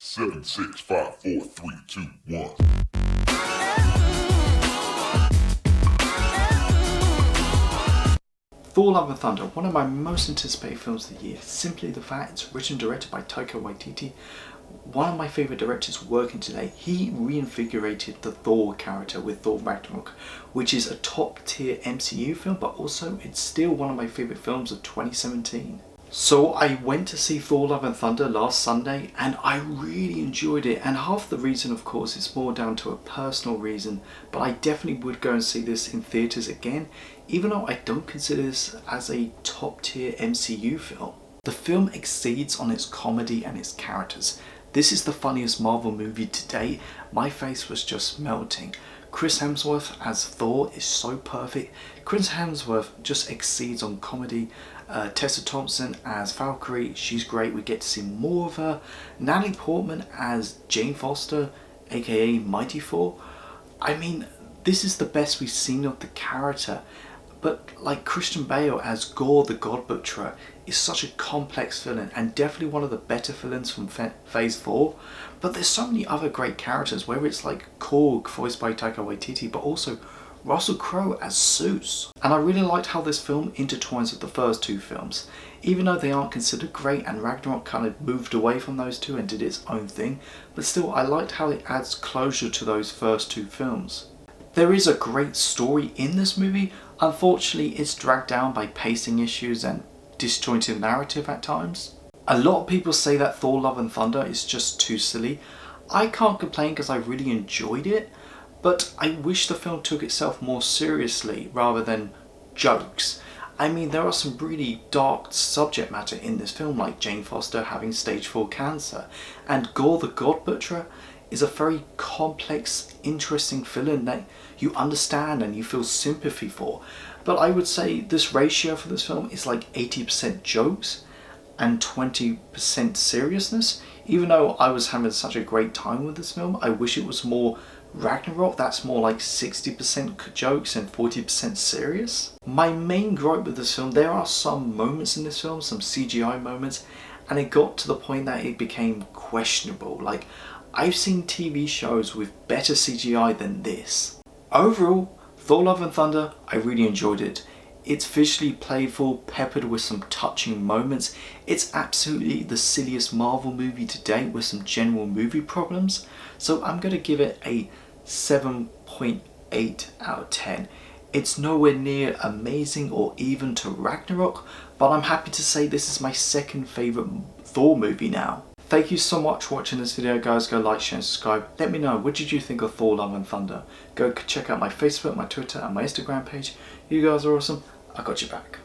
Seven, six, five, four, three, two, one. Thor Love and Thunder, one of my most anticipated films of the year. Simply the fact it's written and directed by Taika Waititi, one of my favourite directors working today. He reinvigorated the Thor character with Thor Ragnarok, which is a top tier MCU film, but also it's still one of my favourite films of 2017. So I went to see Thor Love and Thunder last Sunday and I really enjoyed it, and half the reason of course is more down to a personal reason, but I definitely would go and see this in theatres again, even though I don't consider this as a top tier MCU film. The film exceeds on its comedy and its characters. This is the funniest Marvel movie to date. My face was just melting. Chris Hemsworth as Thor is so perfect. Chris Hemsworth just exceeds on comedy. Tessa Thompson as Valkyrie, she's great, we get to see more of her. Natalie Portman as Jane Foster, aka Mighty Thor. I mean, this is the best we've seen of the character. But like Christian Bale as Gore the God Butcherer is such a complex villain and definitely one of the better villains from Phase 4. But there's so many other great characters, whether it's like Korg voiced by Taika Waititi, but also Russell Crowe as Zeus. And I really liked how this film intertwines with the first two films. Even though they aren't considered great and Ragnarok kind of moved away from those two and did its own thing, but still I liked how it adds closure to those first two films. There is a great story in this movie. Unfortunately, it's dragged down by pacing issues and disjointed narrative at times. A lot of people say that Thor Love and Thunder is just too silly. I can't complain because I really enjoyed it, but I wish the film took itself more seriously rather than jokes. I mean, there are some really dark subject matter in this film, like Jane Foster having stage 4 cancer, and Gore the God Butcherer is a very complex, interesting villain that you understand and you feel sympathy for. But I would say this ratio for this film is like 80% jokes and 20% seriousness. Even though I was having such a great time with this film, I wish it was more Ragnarok. That's more like 60% jokes and 40% serious. My main gripe with this film, there are some moments in this film, some CGI moments, and it got to the point that it became questionable. Like, I've seen TV shows with better CGI than this. Overall, Thor Love and Thunder, I really enjoyed it. It's visually playful, peppered with some touching moments. It's absolutely the silliest Marvel movie to date with some general movie problems. So I'm going to give it a 7.8 out of 10. It's nowhere near amazing or even to Ragnarok, but I'm happy to say this is my second favourite Thor movie now. Thank you so much for watching this video, guys. Go like, share and subscribe. Let me know, what did you think of Thor Love and Thunder? Go check out my Facebook, my Twitter and my Instagram page. You guys are awesome. I got your back.